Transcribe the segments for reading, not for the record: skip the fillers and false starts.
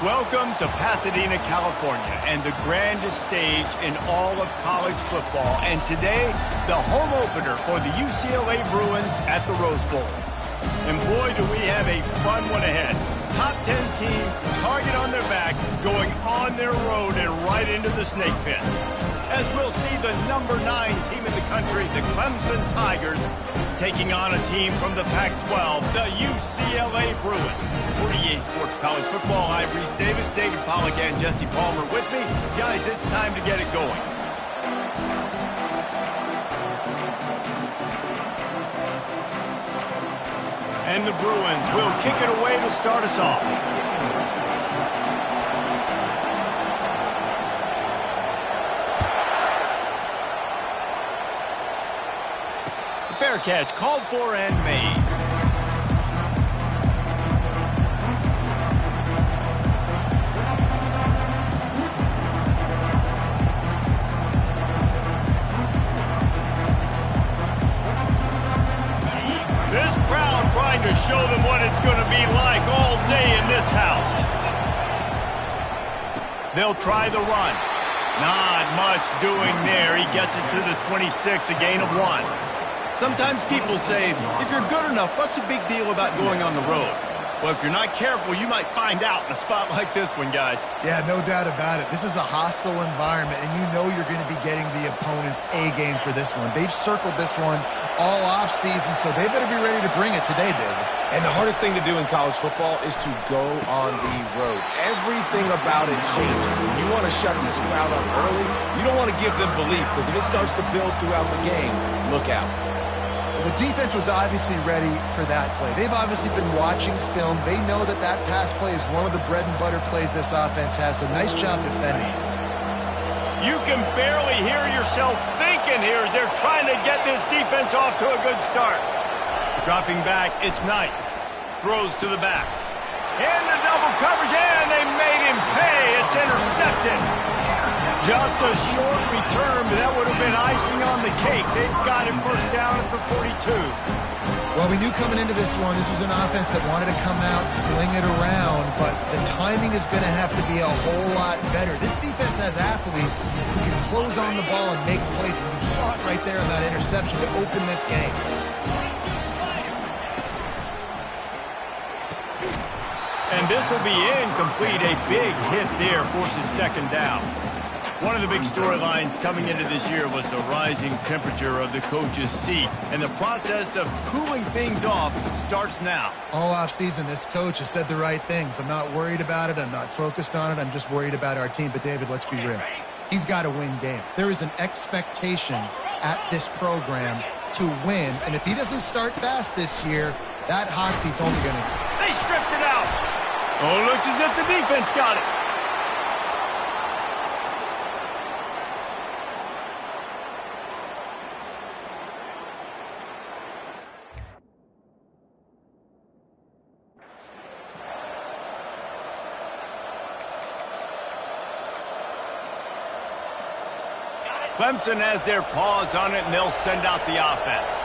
Welcome to Pasadena, California, and the grandest stage in all of college football. And today, the home opener for the UCLA Bruins at the Rose Bowl. And boy, do we have a fun one ahead. Top 10 team, target on their back, going on their road and right into the snake pit. As we'll see the number 9 team in the country, the Clemson Tigers, taking on a team from the Pac-12, the UCLA Bruins. For EA Sports College Football, I'm Reese Davis, David Pollack, and Jesse Palmer with me. Guys, it's time to get it going. And the Bruins will kick it away to start us off. Fair catch called for and made. This crowd trying to show them what it's going to be like all day in this house. They'll try the run. Not much doing there. He gets it to the 26, a gain of 1. Sometimes people say, if you're good enough, what's the big deal about going on the road? Well, if you're not careful, you might find out in a spot like this one, guys. Yeah, no doubt about it. This is a hostile environment, and you know you're going to be getting the opponent's A-game for this one. They've circled this one all off-season, so they better be ready to bring it today, David. And the hardest thing to do in college football is to go on the road. Everything about it changes, and you want to shut this crowd up early. You don't want to give them belief, because if it starts to build throughout the game, look out. The defense was obviously ready for that play. They've obviously been watching film. They know that that pass play is one of the bread and butter plays this offense has, so nice job defending. You can barely hear yourself thinking here as they're trying to get this defense off to a good start. Dropping back, it's Knight. Throws to the back. In the double coverage, and they made him pay. It's intercepted. Just a short return, but that would have been icing on the cake. They've got him first down at the 42. Well, we knew coming into this one, this was an offense that wanted to come out, sling it around, but the timing is going to have to be a whole lot better. This defense has athletes who can close on the ball and make plays, and you saw it right there in that interception to open this game. And this will be incomplete. A big hit there forces second down. One of the big storylines coming into this year was the rising temperature of the coach's seat. And the process of cooling things off starts now. All offseason, this coach has said the right things. I'm not worried about it. I'm not focused on it. I'm just worried about our team. But, David, let's be real. He's got to win games. There is an expectation at this program to win. And if he doesn't start fast this year, that hot seat's only going to... They stripped it out. Oh, looks as if the defense got it. Clemson has their paws on it, and they'll send out the offense.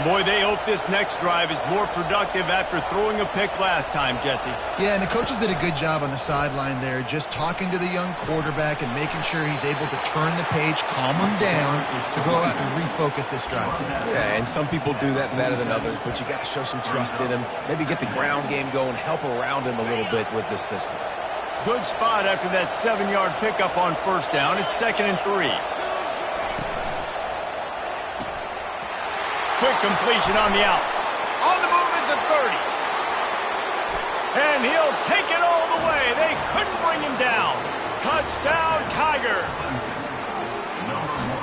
Boy, they hope this next drive is more productive after throwing a pick last time, Jesse. Yeah, and the coaches did a good job on the sideline there, just talking to the young quarterback and making sure he's able to turn the page, calm him down, to go out and refocus this drive. Yeah, and some people do that better than others, but you got to show some trust in him, maybe get the ground game going, help around him a little bit with this system. Good spot after that 7-yard pickup on first down. It's 2nd and 3. Quick completion on the out. On the move is the 30. And he'll take it all the way. They couldn't bring him down. Touchdown, Tiger.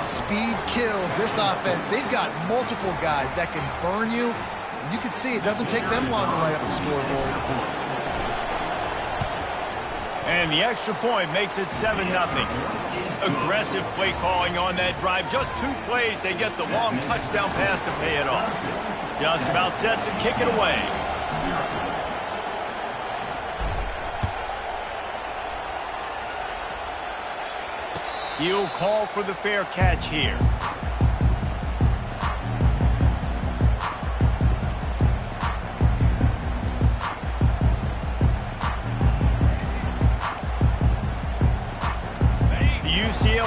Speed kills this offense. They've got multiple guys that can burn you. You can see it doesn't take them long to light up the scoreboard. And the extra point makes it 7-0. Aggressive play calling on that drive. Just 2 plays, they get the long touchdown pass to pay it off. Just about set to kick it away. He'll call for the fair catch here.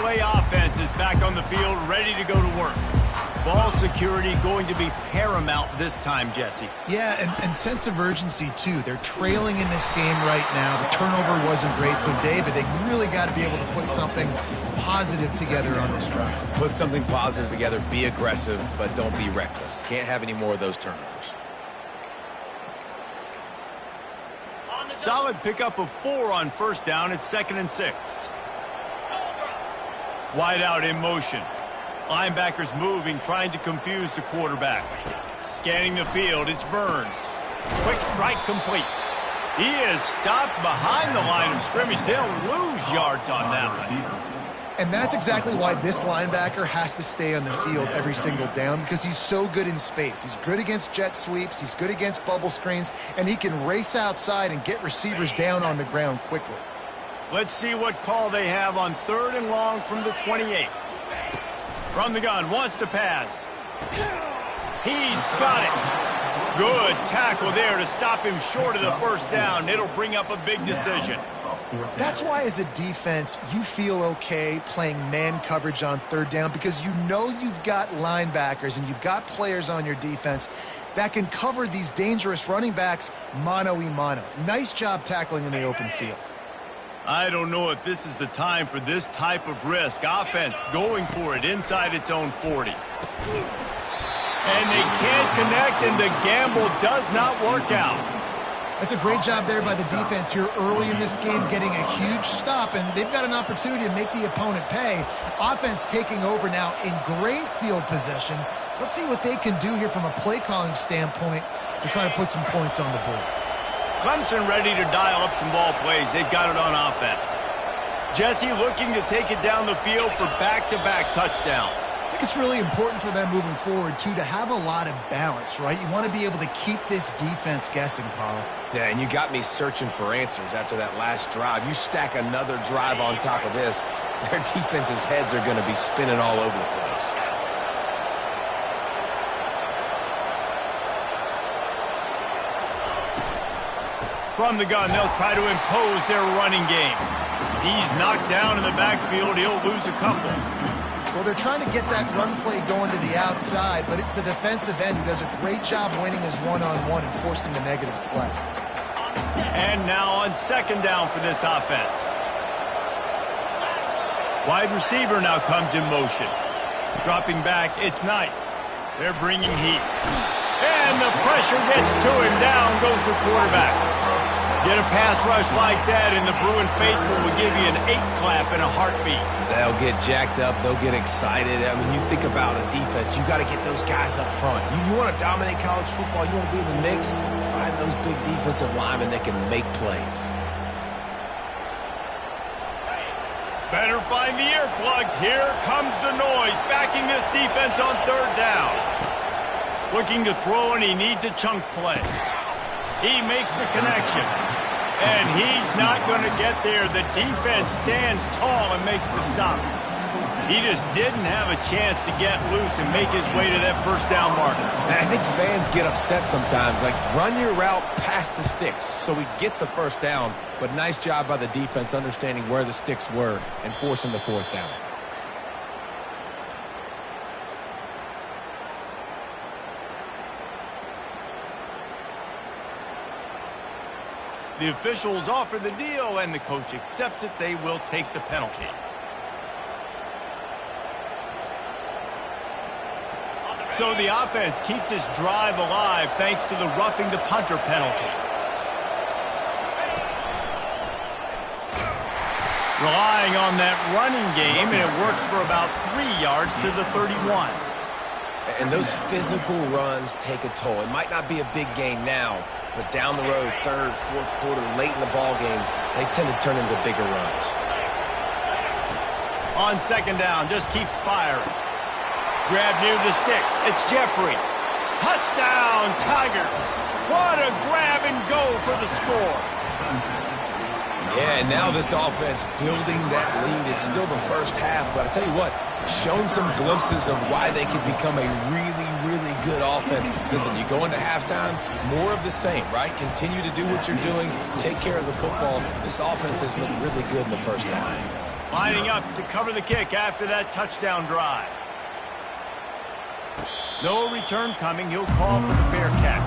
UCLA offense is back on the field, ready to go to work. Ball security going to be paramount this time, Jesse. Yeah, and sense of urgency, too. They're trailing in this game right now. The turnover wasn't great, so, David, they really got to be able to put something positive together on this drive. Put something positive together, be aggressive, but don't be reckless. Can't have any more of those turnovers. Solid pickup of 4 on first down. It's 2nd and 6. Wide out in motion. Linebackers moving, trying to confuse the quarterback. Scanning the field, it's Burns. Quick strike complete. He is stopped behind the line of scrimmage. They'll lose yards on that one. And that's exactly why this linebacker has to stay on the field every single down, because he's so good in space. He's good against jet sweeps, he's good against bubble screens, and he can race outside and get receivers down on the ground quickly. Let's see what call they have on 3rd and long from the 28. From the gun, wants to pass. He's got it. Good tackle there to stop him short of the first down. It'll bring up a big decision. That's why, as a defense, you feel okay playing man coverage on 3rd down, because you know you've got linebackers and you've got players on your defense that can cover these dangerous running backs mano-a-mano. Nice job tackling in the open field. I don't know if this is the time for this type of risk. Offense going for it inside its own 40. And they can't connect, and the gamble does not work out. That's a great job there by the defense here early in this game, getting a huge stop, and they've got an opportunity to make the opponent pay. Offense taking over now in great field possession. Let's see what they can do here from a play-calling standpoint to try to put some points on the board. Clemson ready to dial up some ball plays. They've got it on offense. Jesse looking to take it down the field for back-to-back touchdowns. I think it's really important for them moving forward, too, to have a lot of balance, right? You want to be able to keep this defense guessing, Paul. Yeah, and you got me searching for answers after that last drive. You stack another drive on top of this, their defense's heads are going to be spinning all over the place. From the gun, they'll try to impose their running game. He's knocked down in the backfield. He'll lose a couple. Well, they're trying to get that run play going to the outside, but it's the defensive end who does a great job winning his one-on-one and forcing the negative play. And now on 2nd down for this offense. Wide receiver now comes in motion. Dropping back, it's Knight. They're bringing heat. And the pressure gets to him. Down goes the quarterback. Get a pass rush like that, and the Bruin faithful will give you an 8 clap in a heartbeat. They'll get jacked up. They'll get excited. I mean, you think about a defense. You got to get those guys up front. You want to dominate college football. You want to be in the mix. Find those big defensive linemen that can make plays. Better find the earplugs. Here comes the noise, backing this defense on 3rd down. Looking to throw, and he needs a chunk play. He makes the connection, and he's not going to get there. The defense stands tall and makes the stop. He just didn't have a chance to get loose and make his way to that first down marker. I think fans get upset sometimes. Like, run your route past the sticks so we get the first down. But nice job by the defense understanding where the sticks were and forcing the 4th down. The officials offer the deal, and the coach accepts it. They will take the penalty. So the offense keeps this drive alive thanks to the roughing the punter penalty. Relying on that running game, and it works for about 3 yards to the 31. And those physical runs take a toll. It might not be a big gain now, but down the road, 3rd, 4th quarter, late in the ball games, they tend to turn into bigger runs. On 2nd down, just keeps firing. Grab near the sticks. It's Jeffrey. Touchdown, Tigers. What a grab and go for the score. Yeah, and now this offense building that lead. It's still the first half, but I tell you what, shown some glimpses of why they could become a really, really good offense. Listen, you go into halftime, more of the same, right? Continue to do what you're doing, take care of the football. This offense has looked really good in the first half. Lining up to cover the kick after that touchdown drive. No return coming. He'll call for the fair catch.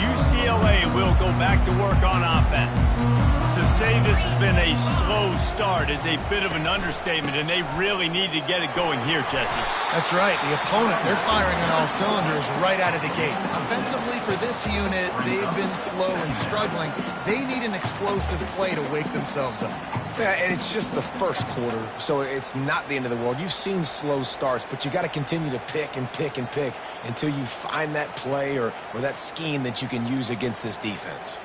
UCLA will go back to work on offense. To say this has been a slow start is a bit of an understatement, and they really need to get it going here, Jesse. That's right. The opponent, they're firing on all cylinders right out of the gate. Offensively, for this unit, they've been slow and struggling. They need an explosive play to wake themselves up. Yeah, and it's just the first quarter, so it's not the end of the world. You've seen slow starts, but you got to continue to pick and pick and pick until you find that play or that scheme that you can use against this defense.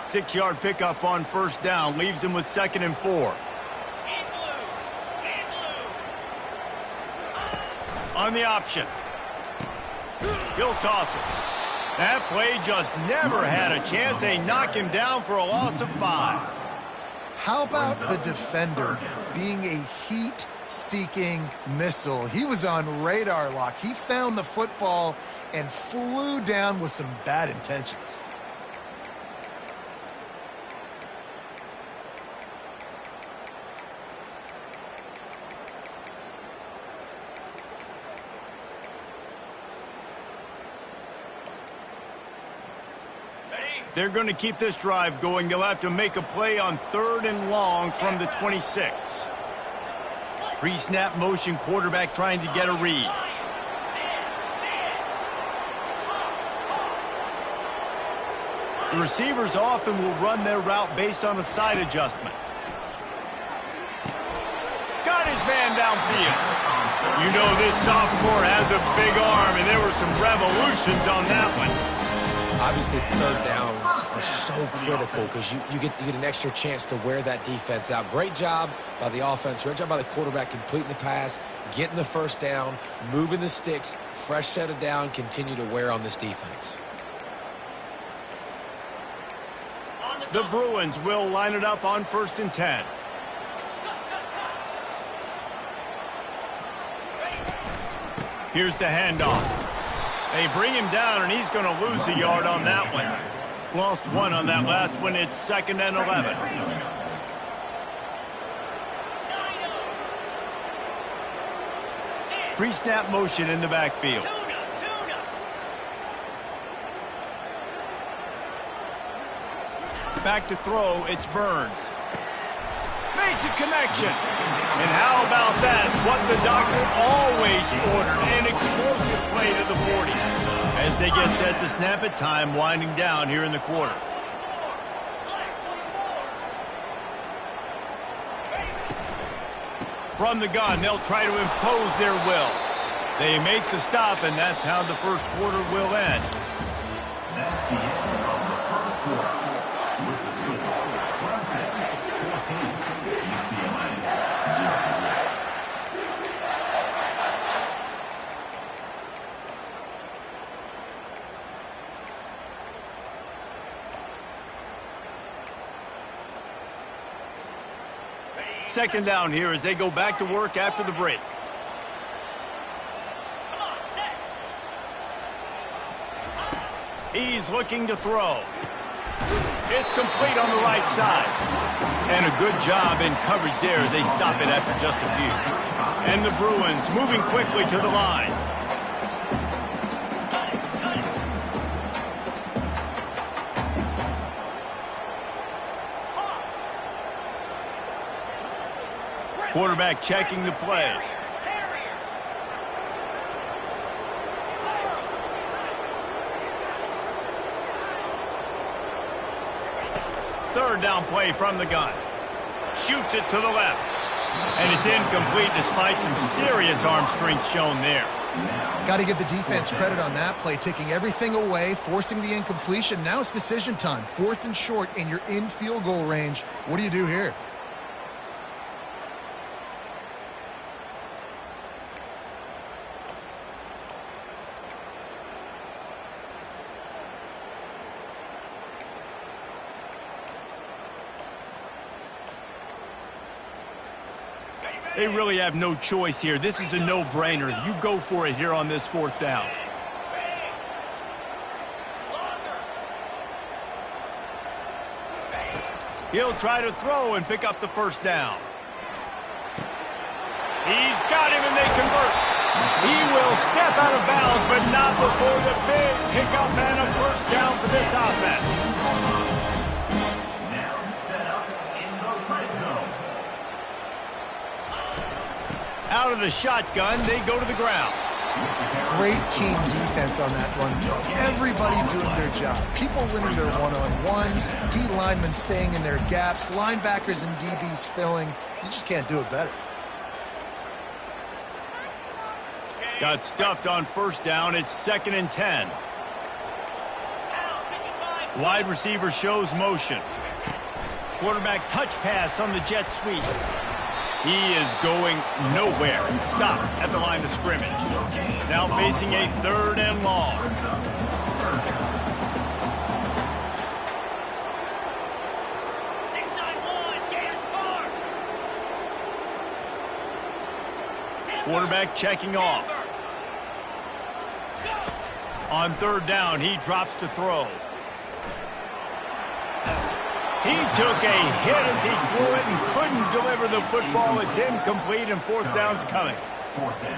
6-yard pickup on first down leaves him with 2nd and 4. On the option. He'll toss it. That play just never had a chance. They knock him down for a loss of 5. How about the defender being a heat-seeking missile? He was on radar lock. He found the football and flew down with some bad intentions. They're going to keep this drive going. They'll have to make a play on 3rd and long from the 26. Pre-snap motion, quarterback trying to get a read. The receivers often will run their route based on a side adjustment. Got his man downfield. You know this sophomore has a big arm, and there were some revolutions on that one. Obviously, 3rd downs are so critical because you get an extra chance to wear that defense out. Great job by the offense. Great job by the quarterback completing the pass, getting the 1st down, moving the sticks, fresh set of down, continue to wear on this defense. The Bruins will line it up on 1st and 10. Here's the handoff. They bring him down, and he's going to lose a yard on that one. Lost 1 on that last one. It's 2nd and 11. Pre-snap motion in the backfield. Back to throw. It's Burns. Makes a connection. And how about that? What the doctor always ordered. An explosive play to the 40. As they get set to snap it, time winding down here in the quarter. From the gun, they'll try to impose their will. They make the stop, and that's how the first quarter will end. That's the end of the first quarter. With the score, Clemson 14, UCLA 0. Second down here as they go back to work after the break. He's looking to throw. It's complete on the right side. And a good job in coverage there as they stop it after just a few. And the Bruins moving quickly to the line. Quarterback checking the play. Third down play from the gun. Shoots it to the left. And it's incomplete despite some serious arm strength shown there. Got to give the defense credit on that play, taking everything away, forcing the incompletion. Now it's decision time. 4th and short, and you're in field goal range. What do you do here? They really have no choice here. This is a no-brainer. You go for it here on this 4th down. He'll try to throw and pick up the 1st down. He's got him and they convert. He will step out of bounds, but not before the big pickup and a 1st down for this offense. Now set up in the red zone. Out of the shotgun, they go to the ground. Great team defense on that run play. Everybody doing their job. People winning their one-on-ones, D linemen staying in their gaps, linebackers and DBs filling. You just can't do it better. Got stuffed on 1st down. It's 2nd and 10. Wide receiver shows motion. Quarterback touch pass on the jet sweep. He is going nowhere. Stop at the line of scrimmage. Now facing a 3rd and long. Quarterback checking off. On 3rd down, he drops to throw. He took a hit as he threw it and couldn't deliver the football. It's incomplete and 4th down's coming.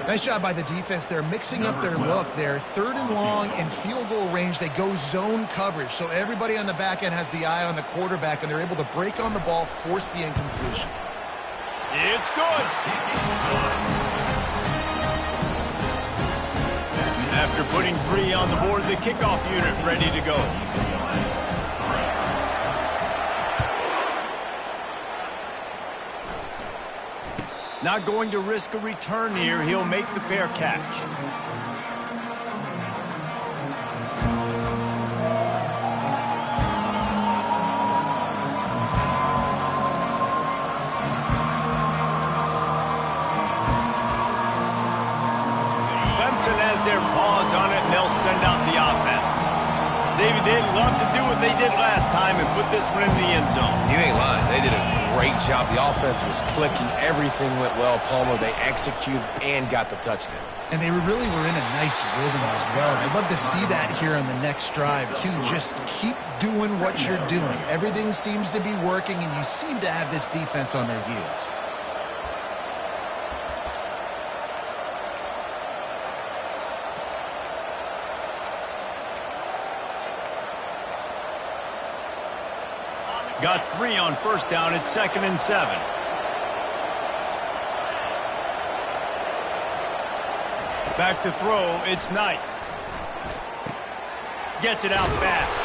Nice job by the defense. They're mixing up their look. They're 3rd and long in field goal range. They go zone coverage. So everybody on the back end has the eye on the quarterback, and they're able to break on the ball, force the incompletion. It's good. After putting 3 on the board, the kickoff unit ready to go. Not going to risk a return here. He'll make the fair catch. Clemson has their paws on it, and they'll send out the offense. David, they'd love to do what they did last time and put this one in the end zone. You ain't lying. They did a great job. The offense was clicking. Everything went well. Palmer, they executed and got the touchdown. And they really were in a nice rhythm as well. I'd love to see that here on the next drive, too. Just keep doing what you're doing. Everything seems to be working, and you seem to have this defense on their heels. Got 3 on 1st down. It's 2nd and 7. Back to throw. It's Knight. Gets it out fast.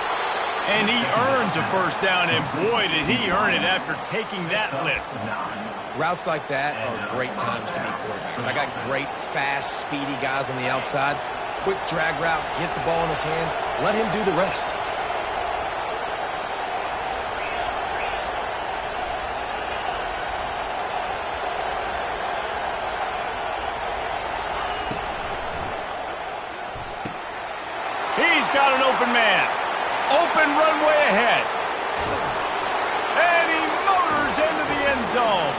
And he earns a 1st down. And boy, did he earn it after taking that lift. Routes like that are great times to be quarterbacks. I got great, fast, speedy guys on the outside. Quick drag route. Get the ball in his hands. Let him do the rest. Got an open man. Open runway ahead. And he motors into the end zone.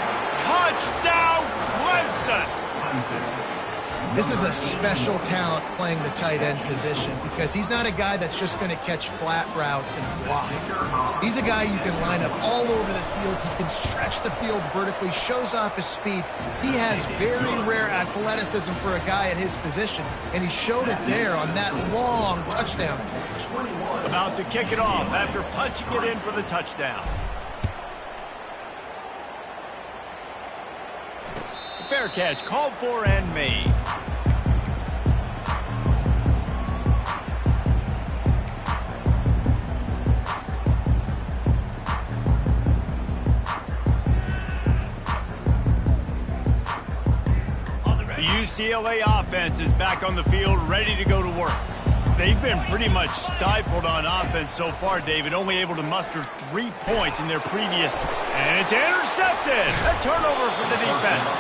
Touchdown, Clemson. This is a special talent playing the tight end position because he's not a guy that's just going to catch flat routes and block. He's a guy you can line up all over the field. He can stretch the field vertically, shows off his speed. He has very rare athleticism for a guy at his position, and he showed it there on that long touchdown catch. About to kick it off after punching it in for the touchdown. Fair catch called for and made. The UCLA offense is back on the field, ready to go to work. They've been pretty much stifled on offense so far, David, only able to muster 3 points in their previous. And it's intercepted! A turnover for the defense.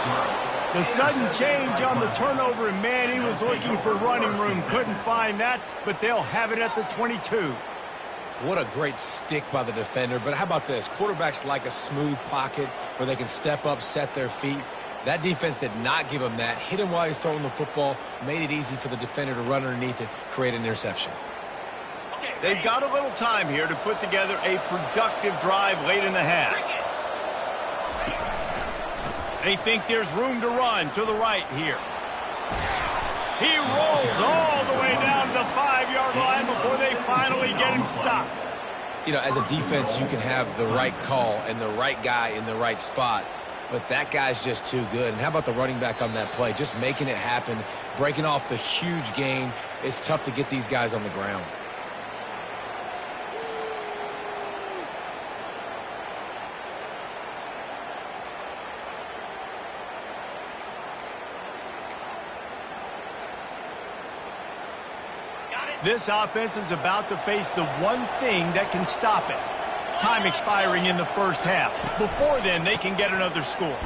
The sudden change on the turnover, and man, he was looking for running room. Couldn't find that, but they'll have it at the 22. What a great stick by the defender. But how about this? Quarterbacks like a smooth pocket where they can step up, set their feet. That defense did not give him that. Hit him while he's throwing the football, made it easy for the defender to run underneath it, create an interception. They've got a little time here to put together a productive drive late in the half. They think there's room to run to the right here. He rolls all the way down to the 5-yard line before they finally get him stopped. You know, as a defense, you can have the right call and the right guy in the right spot, but that guy's just too good. And how about the running back on that play? Just making it happen, breaking off the huge gain. It's tough to get these guys on the ground. This offense is about to face the one thing that can stop it. Time expiring in the first half. Before then, they can get another score.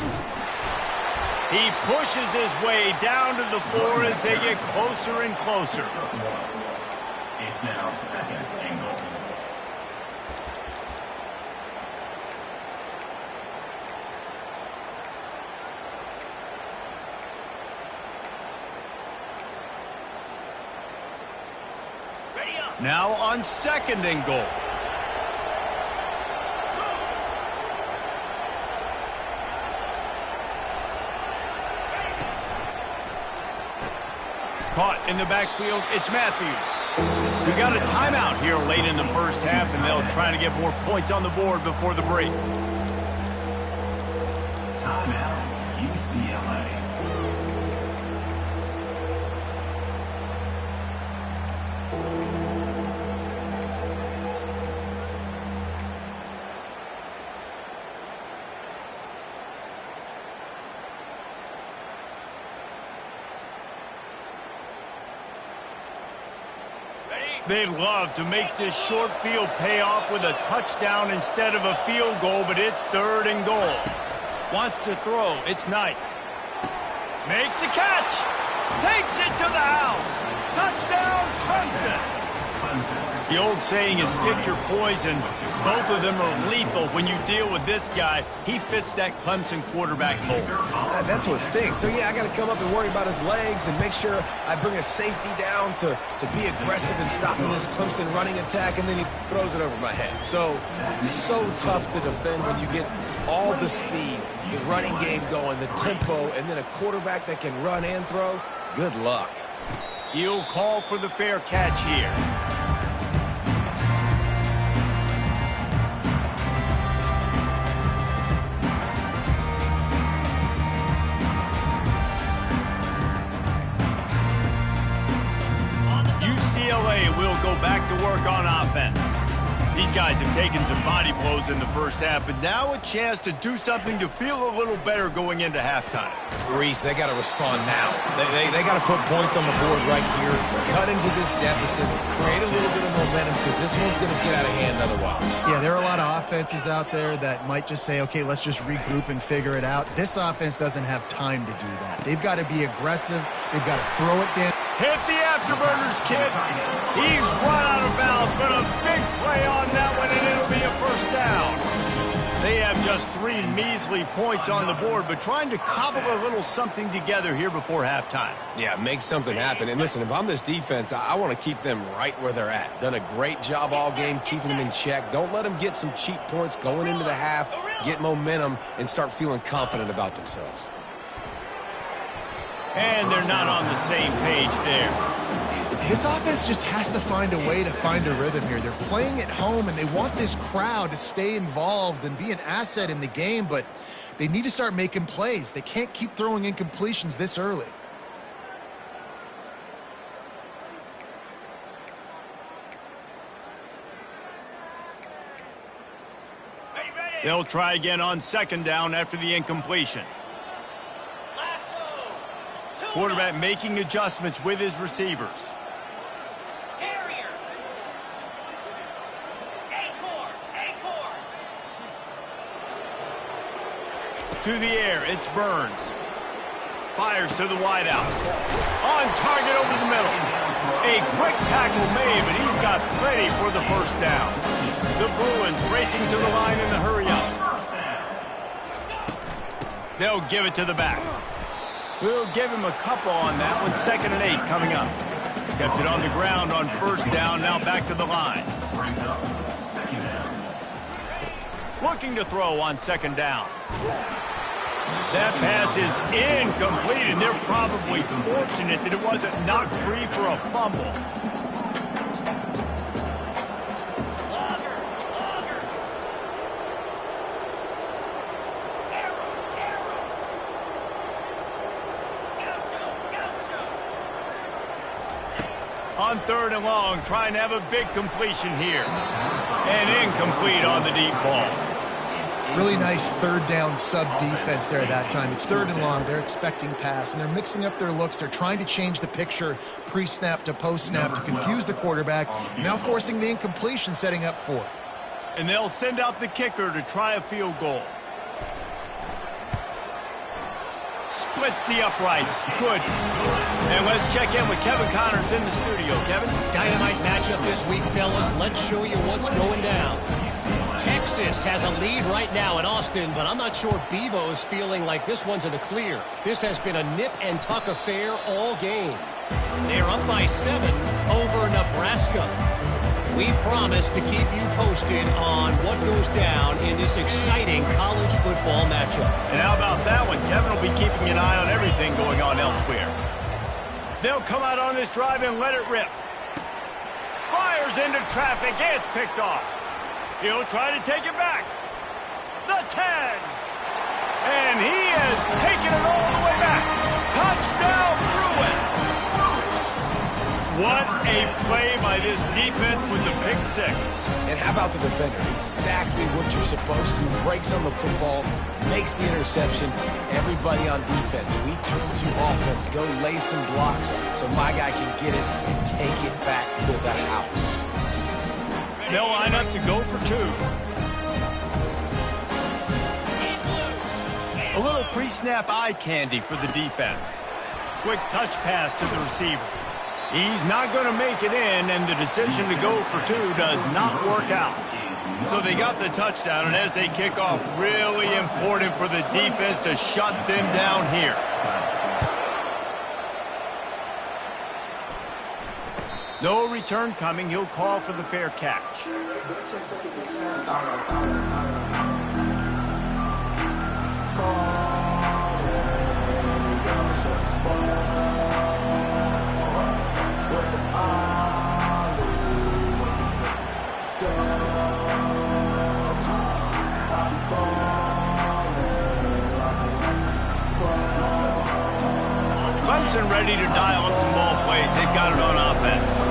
He pushes his way down to the floor as they get closer and closer. It's now 2nd and goal. Now on 2nd and goal. Caught in the backfield, it's Matthews. We got a timeout here late in the first half, and they'll try to get more points on the board before the break. Timeout, UCLA. They'd love to make this short field pay off with a touchdown instead of a field goal, but it's 3rd and goal. Wants to throw. It's Knight. Makes the catch. Takes it to the house. Touchdown, Clemson. The old saying is pick your poison. Both of them are lethal when you deal with this guy. He fits that Clemson quarterback mold. That's what stinks. So, yeah, I got to come up and worry about his legs and make sure I bring a safety down to be aggressive in stopping this Clemson running attack, and then he throws it over my head. So tough to defend when you get all the speed, the running game going, the tempo, and then a quarterback that can run and throw. Good luck. He'll call for the fair catch here. UCLA will go back to work on offense. These guys have taken some body blows in the first half, but now a chance to do something to feel a little better going into halftime. Reese, they got to respond now. They got to put points on the board right here, cut into this deficit, create a little bit of momentum, because this one's going to get out of hand otherwise. Yeah, there are a lot of offenses out there that might just say, okay, let's just regroup and figure it out. This offense doesn't have time to do that. They've got to be aggressive. They've got to throw it down. Hit the afterburners, kid. He's run out of bounds, but a big play on that one, and it'll be a first down. They have just 3 measly points on the board, but trying to cobble a little something together here before halftime. Yeah, make something happen. And listen, if I'm this defense, I want to keep them right where they're at. Done a great job all game keeping them in check. Don't let them get some cheap points going into the half, get momentum, and start feeling confident about themselves. And they're not on the same page there. This offense just has to find a way to find a rhythm here. They're playing at home, and they want this crowd to stay involved and be an asset in the game, but they need to start making plays. They can't keep throwing incompletions this early. They'll try again on 2nd down after the incompletion. Quarterback making adjustments with his receivers. To the air, it's Burns. Fires to the wideout. On target over the middle. A quick tackle made, but he's got plenty for the first down. The Bruins racing to the line in the hurry-up. They'll give it to the back. We'll give him a couple on that one. 2nd and 8 coming up. Kept it on the ground on 1st down. Now back to the line. Brings up 2nd down. Looking to throw on 2nd down. That pass is incomplete, and they're probably fortunate that it wasn't knocked free for a fumble. On 3rd and long, trying to have a big completion here. And incomplete on the deep ball. Really nice 3rd down sub defense there at that time. It's 3rd and long. They're expecting pass, and they're mixing up their looks. They're trying to change the picture pre-snap to post-snap to confuse the quarterback. Now forcing the incompletion, setting up 4th. And they'll send out the kicker to try a field goal. Splits the uprights. Good. And let's check in with Kevin Connors in the studio. Kevin? Dynamite matchup this week, fellas. Let's show you what's going down. Texas has a lead right now in Austin, but I'm not sure Bevo's feeling like this one's in the clear. This has been a nip-and-tuck affair all game. They're up by 7 over Nebraska. We promise to keep you posted on what goes down in this exciting college football matchup. And how about that one? Kevin will be keeping an eye on everything going on elsewhere. They'll come out on this drive and let it rip. Fires into traffic. It's picked off. He'll try to take it back. The 10. And he has taken it all the way back. Touchdown, Bruin. What a play by this defense with the pick 6. And how about the defender? Exactly what you're supposed to. Breaks on the football, makes the interception. Everybody on defense, we turn to offense. Go lay some blocks so my guy can get it and take it back to the house. They'll line up to go for 2. A little pre-snap eye candy for the defense. Quick touch pass to the receiver. He's not going to make it in, and the decision to go for 2 does not work out. So they got the touchdown, and as they kick off, really important for the defense to shut them down here. No return coming. He'll call for the fair catch. Clemson ready to dial up some ball plays. They've got it on offense.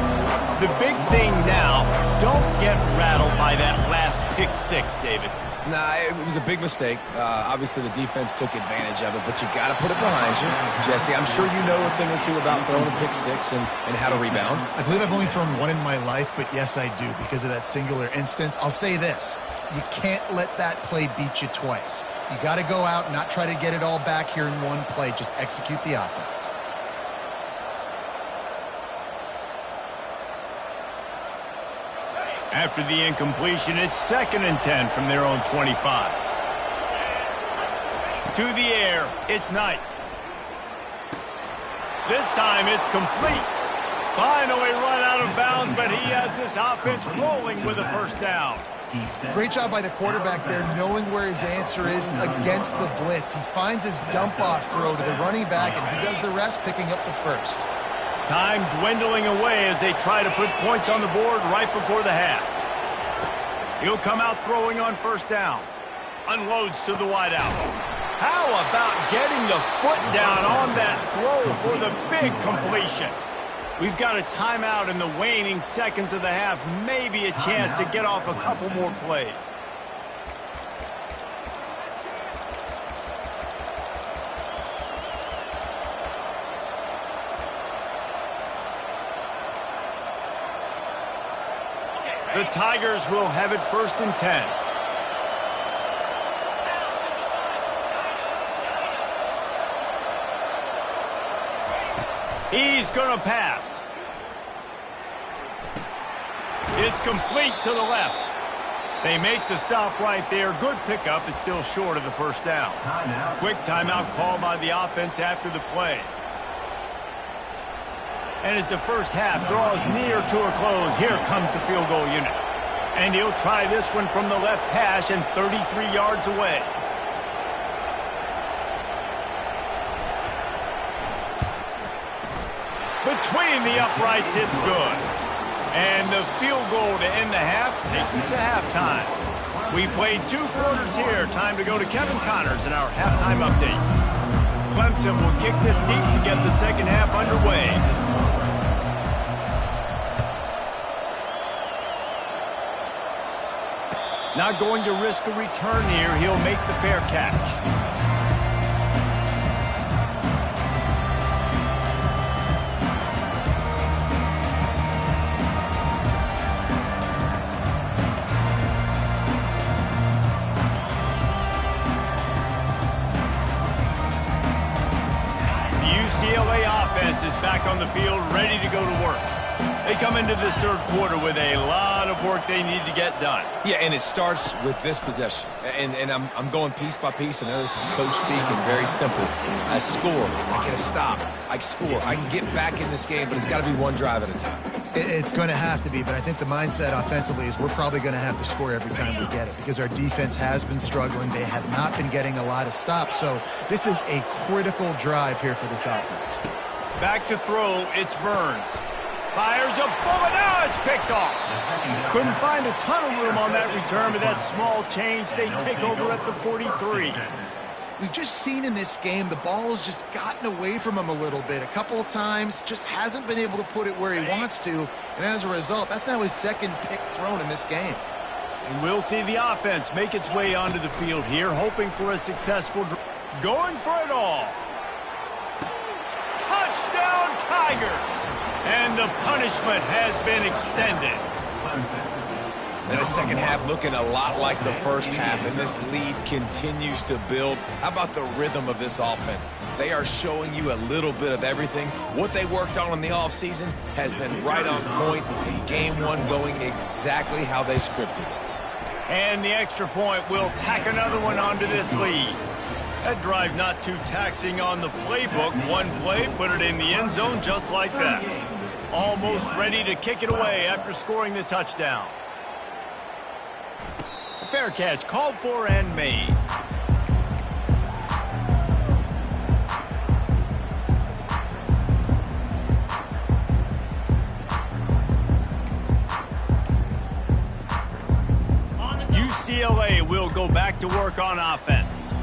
The big thing now, don't get rattled by that last pick 6, David. Nah, it was a big mistake. Obviously, the defense took advantage of it, but you got to put it behind you. Jesse, I'm sure you know a thing or two about throwing a pick 6 and how to rebound. I believe I've only thrown 1 in my life, but yes, I do because of that singular instance. I'll say this. You can't let that play beat you twice. You got to go out and not try to get it all back here in one play. Just execute the offense. After the incompletion, it's 2nd and 10 from their own 25. To the air, it's Knight. This time it's complete. Finally run out of bounds, but he has this offense rolling with a 1st down. Great job by the quarterback there, knowing where his answer is against the blitz. He finds his dump-off throw to the running back, and he does the rest, picking up the 1st. Time dwindling away as they try to put points on the board right before the half. He'll come out throwing on 1st down. Unloads to the wideout. How about getting the foot down on that throw for the big completion? We've got a timeout in the waning seconds of the half. Maybe a chance to get off a couple more plays. The Tigers will have it 1st and 10. He's going to pass. It's complete to the left. They make the stop right there. Good pickup. It's still short of the first down. Quick timeout call by the offense after the play. And as the first half draws near to a close, here comes the field goal unit. And he'll try this one from the left hash and 33 yards away. Between the uprights, it's good. And the field goal to end the half takes us to halftime. We played 2 quarters here. Time to go to Kevin Connors in our halftime update. Clemson will kick this deep to get the second half underway. Not going to risk a return here. He'll make the fair catch. UCLA offense is back on the field, ready to go to work. They come into this third quarter with a lot of work they need to get done. Yeah, and it starts with this possession. And I'm going piece by piece. I know this is coach speaking, very simple. I score, I get a stop, I score. I can get back in this game, but it's got to be one drive at a time. It's going to have to be, but I think the mindset offensively is we're probably going to have to score every time we get it because our defense has been struggling. They have not been getting a lot of stops, so this is a critical drive here for this offense. Back to throw, it's Burns. Fires a bullet, now it's picked off. Couldn't find a ton of room on that return, but that small change, they take over at the 43. We've just seen in this game the ball has just gotten away from him a little bit. A couple of times, just hasn't been able to put it where he wants to. And as a result, that's now his second pick thrown in this game. And we'll see the offense make its way onto the field here, hoping for a successful going for it all. Touchdown Tigers! And the punishment has been extended. And the second half looking a lot like the first half, and this lead continues to build. How about the rhythm of this offense? They are showing you a little bit of everything. What they worked on in the offseason has been right on point, and game one going exactly how they scripted it. And the extra point will tack another one onto this lead. That drive not too taxing on the playbook. One play, put it in the end zone just like that. Almost ready to kick it away after scoring the touchdown. Fair catch called for and made. UCLA will go back to work on offense.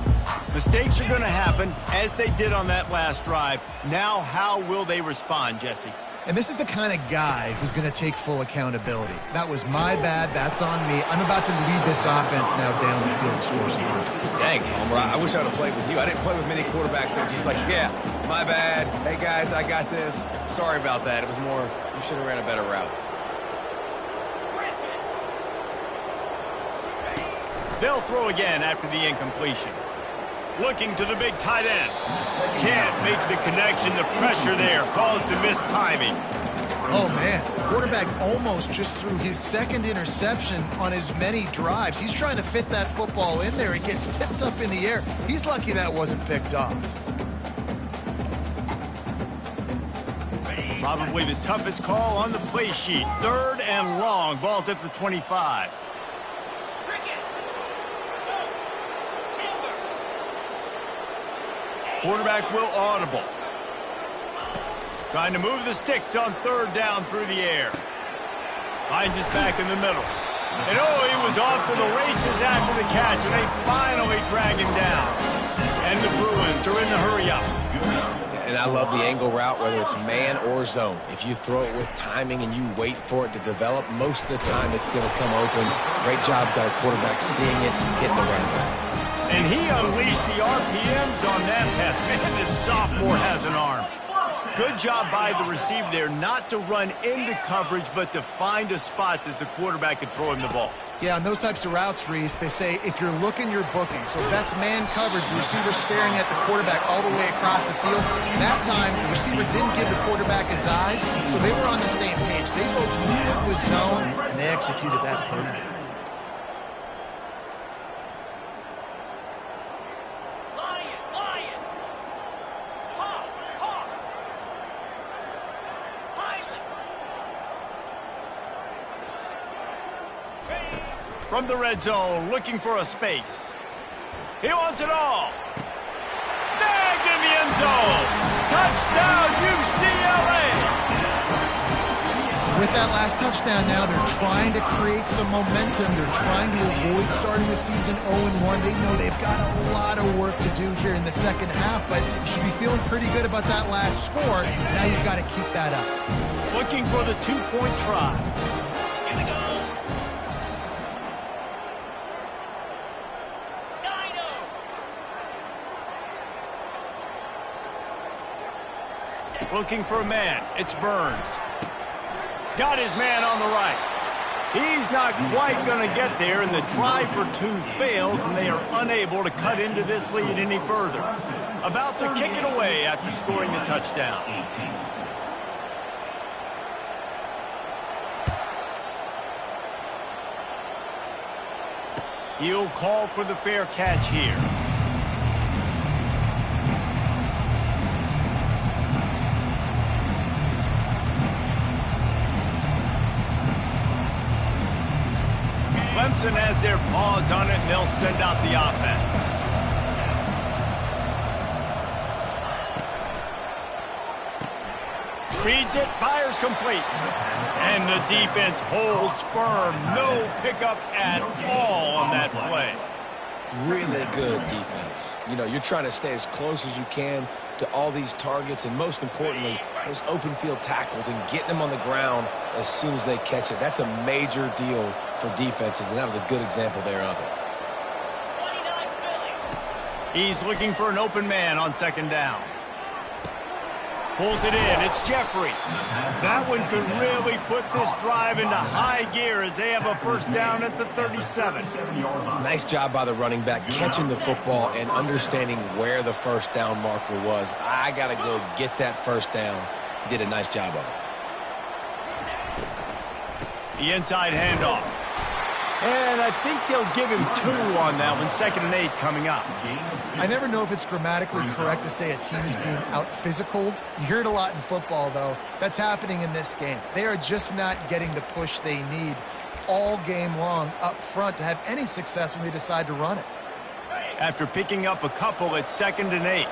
Mistakes are going to happen, as they did on that last drive. Now, how will they respond, Jesse? And this is the kind of guy who's going to take full accountability. That was my bad. That's on me. I'm about to lead this offense now down the field and score some points. Dang, Homer, I wish I would have played with you. I didn't play with many quarterbacks that were just like, yeah, my bad. Hey, guys, I got this. Sorry about that. It was more, you should have ran a better route. They'll throw again after the incompletion. Looking to the big tight end. Can't make the connection. The pressure there caused the missed timing. Oh, man. The quarterback almost just threw his second interception on as many drives. He's trying to fit that football in there. It gets tipped up in the air. He's lucky that wasn't picked off. Probably the toughest call on the play sheet. 3rd and long. Ball's at the 25. Quarterback will audible. Trying to move the sticks on 3rd down through the air. Finds his back in the middle. And oh, he was off to the races after the catch, and they finally drag him down. And the Bruins are in the hurry-up. And I love the angle route, whether it's man or zone. If you throw it with timing and you wait for it to develop, most of the time it's going to come open. Great job by the quarterback seeing it, hitting the running back. And he unleashed the RPMs on that pass. Man, this sophomore has an arm. Good job by the receiver there not to run into coverage, but to find a spot that the quarterback could throw him the ball. Yeah, on those types of routes, Reese, they say if you're looking, you're booking. So if that's man coverage, the receiver's staring at the quarterback all the way across the field. That time, the receiver didn't give the quarterback his eyes, so they were on the same page. They both knew it was zone, and they executed that perfectly. From the red zone, looking for a space. He wants it all. Snagged in the end zone. Touchdown, UCLA. With that last touchdown now, they're trying to create some momentum. They're trying to avoid starting the season 0-1. They know they've got a lot of work to do here in the second half, but you should be feeling pretty good about that last score. Now you've got to keep that up. Looking for the two-point try. Here we go. Looking for a man. It's Burns. Got his man on the right. He's not quite going to get there, and the try for two fails, and they are unable to cut into this lead any further. About to kick it away after scoring the touchdown. He'll call for the fair catch here. Clemson has their paws on it, and they'll send out the offense. Reads it, fires complete. And the defense holds firm. No pickup at all on that play. Really good defense. You know, you're trying to stay as close as you can to all these targets, and most importantly, those open field tackles and getting them on the ground as soon as they catch it. That's a major deal for defenses, and that was a good example there of it. He's looking for an open man on second down. Pulls it in. It's Jeffrey. That one could really put this drive into high gear as they have a first down at the 37. Nice job by the running back catching the football and understanding where the first down marker was. I got to go get that first down. He did a nice job of it. The inside handoff. And I think they'll give him 2 on that one. 2nd and 8 coming up. I never know if it's grammatically correct to say a team is being out-physicaled. You hear it a lot in football, though. That's happening in this game. They are just not getting the push they need all game long up front to have any success when they decide to run it. After picking up a couple, it's 2nd and 8.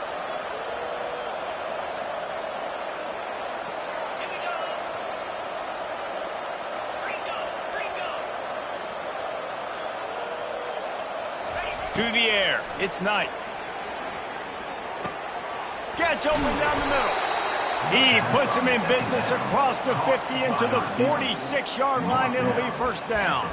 To the air. It's Knight. Gets open down the middle. He puts him in business across the 50 into the 46-yard line. It'll be first down.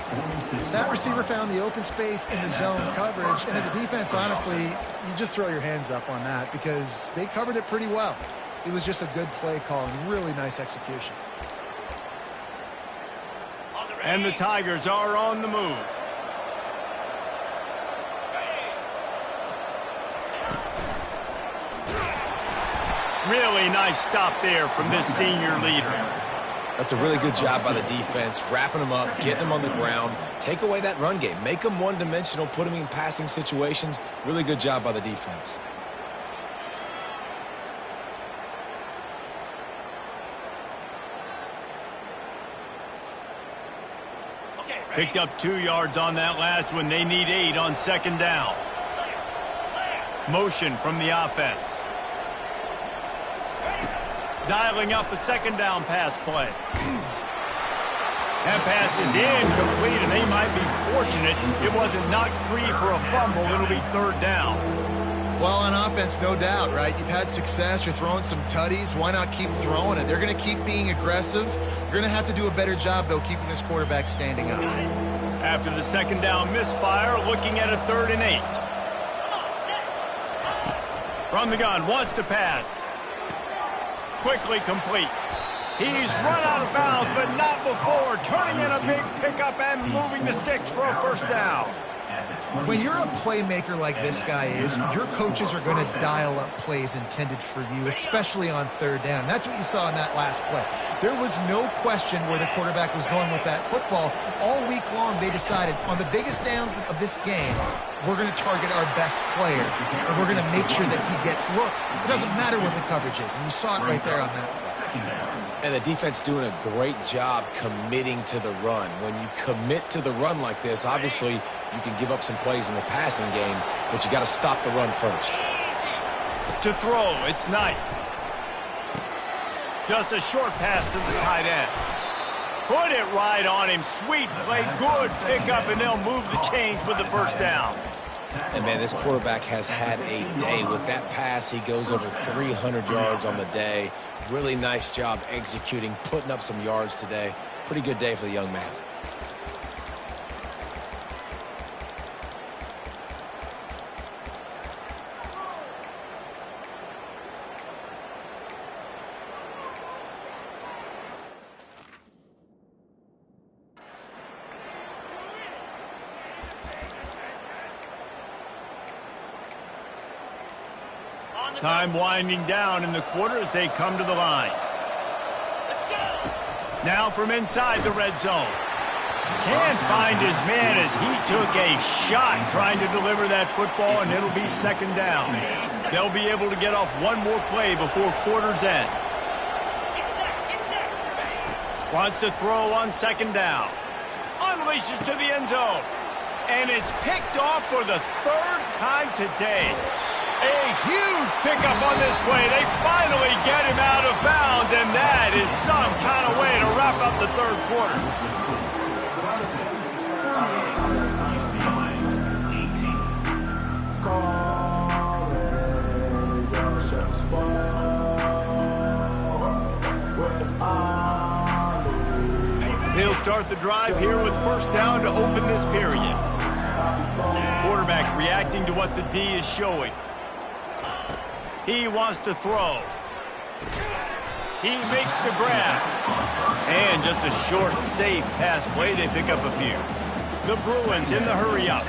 That receiver found the open space in the zone coverage, and as a defense, honestly, you just throw your hands up on that because they covered it pretty well. It was just a good play call and really nice execution. And the Tigers are on the move. Really nice stop there from this senior leader. That's a really good job by the defense, wrapping them up, getting them on the ground. Take away that run game. Make them one-dimensional, put them in passing situations. Really good job by the defense. Picked up 2 yards on that last one. They need 8 on second down. Motion from the offense. Dialing up a second down pass play. That pass is incomplete, and they might be fortunate it wasn't knocked free for a fumble. It'll be third down. Well, on offense, no doubt, right? You've had success. You're throwing some tutties. Why not keep throwing it? They're going to keep being aggressive. You're going to have to do a better job, though, keeping this quarterback standing up. After the second down misfire, looking at a 3rd and 8. From the gun, wants to pass. Quickly complete. He's run out of bounds, but not before. Turning in a big pickup and moving the sticks for a first down. When you're a playmaker like this guy is, your coaches are going to dial up plays intended for you, especially on third down. That's what you saw in that last play. There was no question where the quarterback was going with that football. All week long, they decided on the biggest downs of this game, we're going to target our best player, and we're going to make sure that he gets looks. It doesn't matter what the coverage is, and you saw it right there on that play. And the defense doing a great job committing to the run. When you commit to the run like this, obviously you can give up some plays in the passing game, but you got to stop the run first. To throw, it's Knight. Just a short pass to the tight end. Put it right on him. Sweet play, good pickup, and they'll move the chains with the first down. And, man, this quarterback has had a day. With that pass, he goes over 300 yards on the day. Really nice job executing, putting up some yards today. Pretty good day for the young man. Time winding down in the quarter as they come to the line. Now from inside the red zone. Can't find his man as he took a shot trying to deliver that football, and it'll be second down. They'll be able to get off one more play before quarter's end. Wants to throw on second down. Unleashes to the end zone. And it's picked off for the third time today. A huge pickup on this play. They finally get him out of bounds, and that is some kind of way to wrap up the third quarter. He'll start the drive here with first down to open this period. Quarterback reacting to what the D is showing. He wants to throw. He makes the grab. And just a short, safe pass play. They pick up a few. The Bruins in the hurry-up.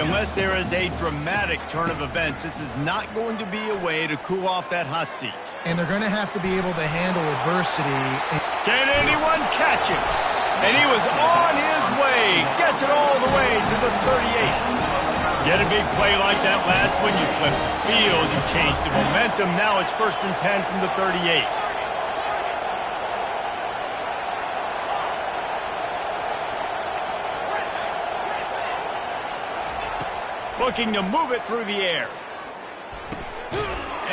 Unless there is a dramatic turn of events, this is not going to be a way to cool off that hot seat. And they're going to have to be able to handle adversity. Can anyone catch him? And he was on his way. Gets it all the way to the 38. Get a big play like that last when you flip the field. You change the momentum. Now it's 1st and 10 from the 38. Looking to move it through the air.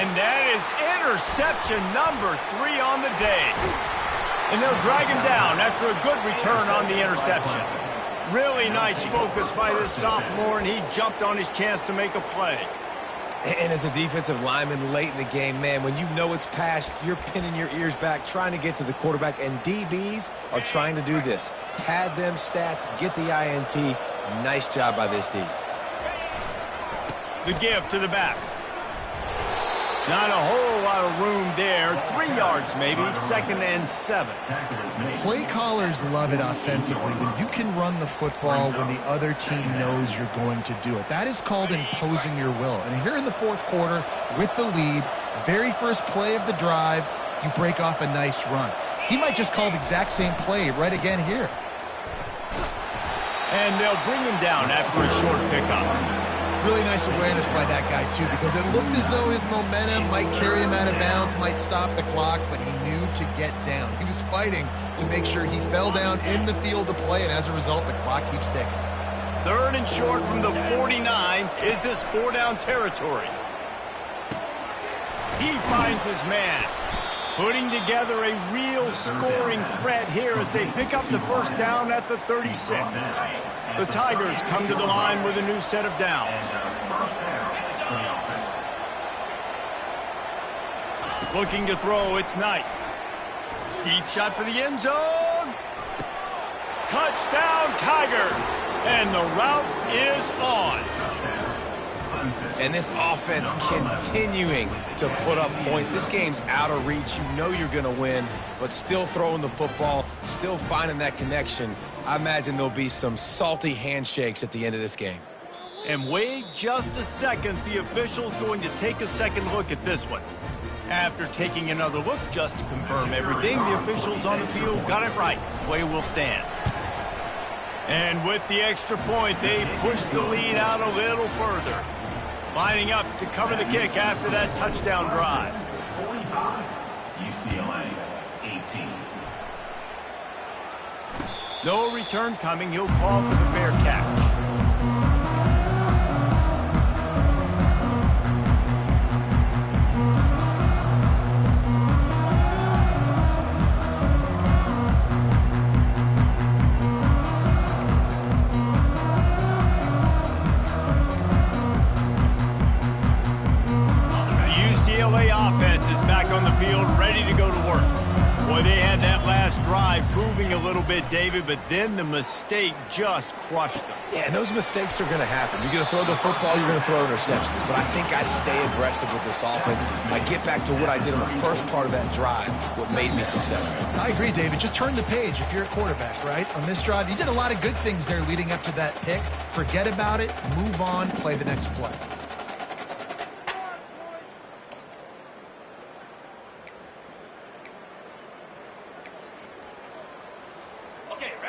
And that is interception number 3 on the day. And they'll drag him down after a good return on the interception. Really nice focus by this sophomore, and he jumped on his chance to make a play. And as a defensive lineman late in the game, man, when you know it's past, you're pinning your ears back, trying to get to the quarterback, and DBs are trying to do this. Pad them stats, get the INT. Nice job by this D. The give to the back. Not a whole lot of room there. 3 yards maybe, 2nd and 7. Play callers love it offensively when you can run the football when the other team knows you're going to do it. That is called imposing your will. And here in the fourth quarter with the lead, very first play of the drive, you break off a nice run. He might just call the exact same play right again here. And they'll bring him down after a short pickup. Really nice awareness by that guy, too, because it looked as though his momentum might carry him out of bounds, might stop the clock, but he knew to get down. He was fighting to make sure he fell down in the field to play, and as a result, the clock keeps ticking. 3rd and short from the 49. Is this 4-down territory? He finds his man. Putting together a real scoring threat here as they pick up the first down at the 36. The Tigers come to the line with a new set of downs. Looking to throw, it's Knight. Deep shot for the end zone. Touchdown, Tigers! And the route is on. And this offense continuing to put up points. This game's out of reach. You know you're going to win, but still throwing the football, still finding that connection. I imagine there'll be some salty handshakes at the end of this game. And wait just a second. The official's going to take a second look at this one. After taking another look just to confirm everything, the officials on the field got it right. Play will stand. And with the extra point, they push the lead out a little further. Lining up to cover the kick after that touchdown drive. UCLA 18. No return coming. He'll call for the fair catch. UCLA offense is back on the field, ready to go to work. Boy, they had that last drive moving a little bit, David, but then the mistake just crushed them. Yeah, and those mistakes are going to happen. You're going to throw the football, you're going to throw interceptions. But I think I stay aggressive with this offense. I get back to what I did on the first part of that drive, what made me successful. I agree, David. Just turn the page if you're a quarterback, right? On this drive, you did a lot of good things there leading up to that pick. Forget about it, move on, play the next play.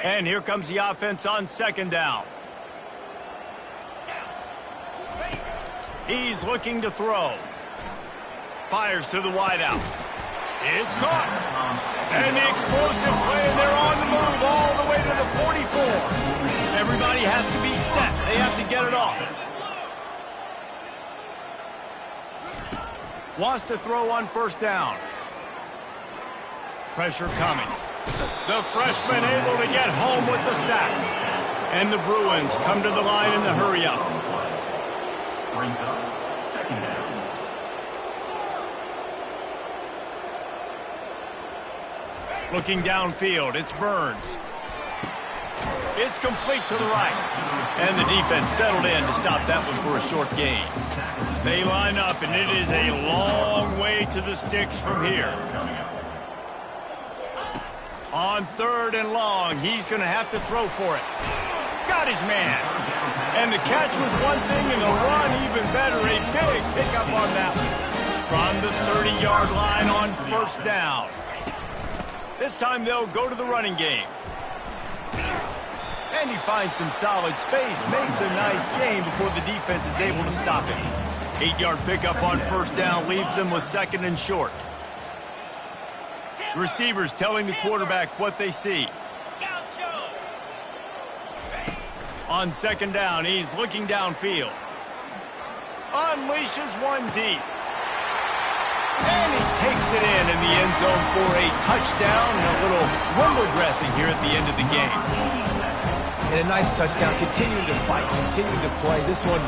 And here comes the offense on second down. He's looking to throw. Fires to the wideout. It's caught. And the explosive play, and they're on the move all the way to the 44. Everybody has to be set. They have to get it off. Wants to throw on first down. Pressure coming. The freshman able to get home with the sack. And the Bruins come to the line in the hurry-up. Brings up second down. Looking downfield, it's Burns. It's complete to the right. And the defense settled in to stop that one for a short gain. They line up, and it is a long way to the sticks from here. On third and long, he's going to have to throw for it. Got his man. And the catch was one thing, and the run even better. A big pickup on that one. From the 30-yard line on first down. This time they'll go to the running game. And he finds some solid space, makes a nice gain before the defense is able to stop him. 8-yard pickup on first down leaves them with second and short. Receivers telling the quarterback what they see. On second down, he's looking downfield. Unleashes one deep. And he takes it in the end zone for a touchdown and a little window dressing here at the end of the game. And a nice touchdown, continuing to fight, continuing to play. This one,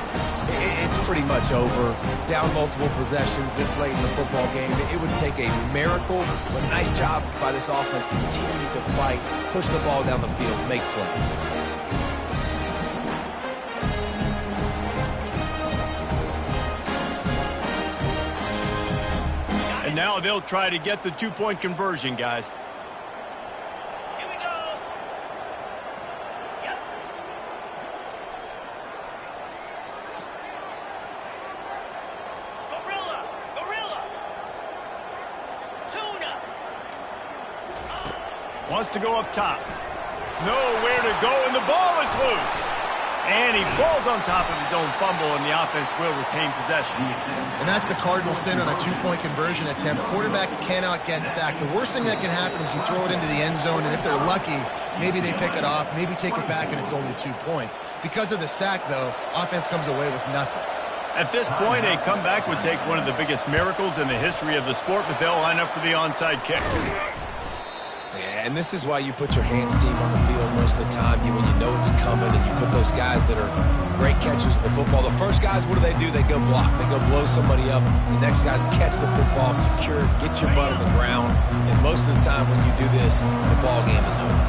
it's pretty much over. Down multiple possessions this late in the football game. It would take a miracle, but nice job by this offense continuing to fight, push the ball down the field, make plays. And now they'll try to get the two-point conversion, guys. Wants to go up top. Nowhere to go, and the ball is loose. And he falls on top of his own fumble, and the offense will retain possession. And that's the cardinal sin on a two-point conversion attempt. Quarterbacks cannot get sacked. The worst thing that can happen is you throw it into the end zone, and if they're lucky, maybe they pick it off, maybe take it back, and it's only 2 points. Because of the sack, though, offense comes away with nothing. At this point, a comeback would take one of the biggest miracles in the history of the sport, but they'll line up for the onside kick. Yeah, and this is why you put your hands deep on the field most of the time. When you know it's coming, and you put those guys that are great catchers of the football. The first guys, what do? They go block. They go blow somebody up. The next guys catch the football, secure, get your butt on the ground. And most of the time when you do this, the ball game is over.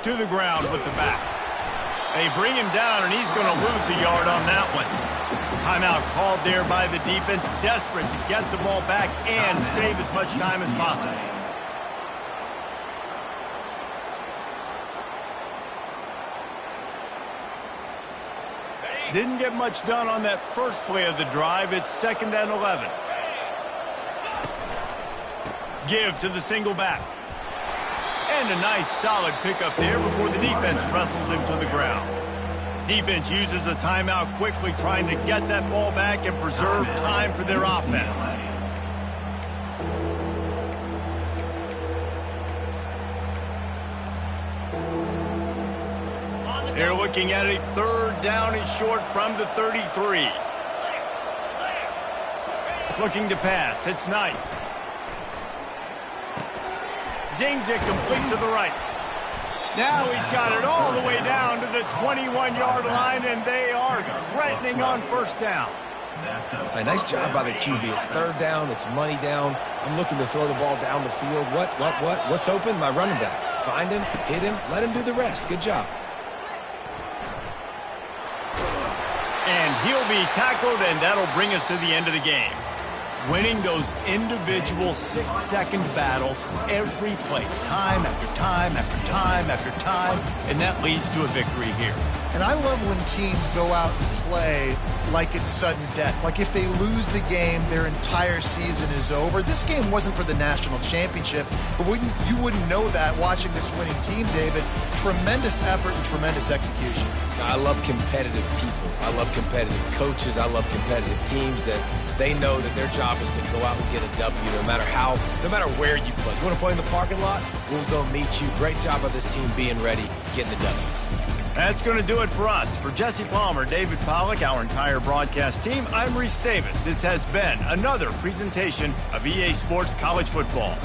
To the ground with the back. They bring him down, and he's going to lose a yard on that one. Timeout called there by the defense, desperate to get the ball back and save as much time as possible. Didn't get much done on that first play of the drive. It's 2nd and 11. Give to the single back. And a nice solid pickup there before the defense wrestles him to the ground. Defense uses a timeout quickly, trying to get that ball back and preserve time for their offense. They're looking at a 3rd down and short from the 33. Looking to pass. It's Knight. Zings it complete to the right. Now he's got it all the way down to the 21-yard line, and they are threatening on 1st down. Nice job by the QB. It's 3rd down. It's money down. I'm looking to throw the ball down the field. What's open? My running back. Find him, hit him, let him do the rest. Good job. And he'll be tackled, and that'll bring us to the end of the game. Winning those individual 6-second battles every play, time after time after time after time, and that leads to a victory here. And I love when teams go out and play like it's sudden death. Like if they lose the game, their entire season is over. This game wasn't for the national championship, but you wouldn't know that watching this winning team, David. Tremendous effort and tremendous execution. I love competitive people. I love competitive coaches. I love competitive teams that they know that their job is to go out and get a W no matter where you play. You want to play in the parking lot? We'll go meet you. Great job by this team being ready, getting the W. That's going to do it for us. For Jesse Palmer, David Pollack, our entire broadcast team, I'm Reese Davis. This has been another presentation of EA Sports College Football.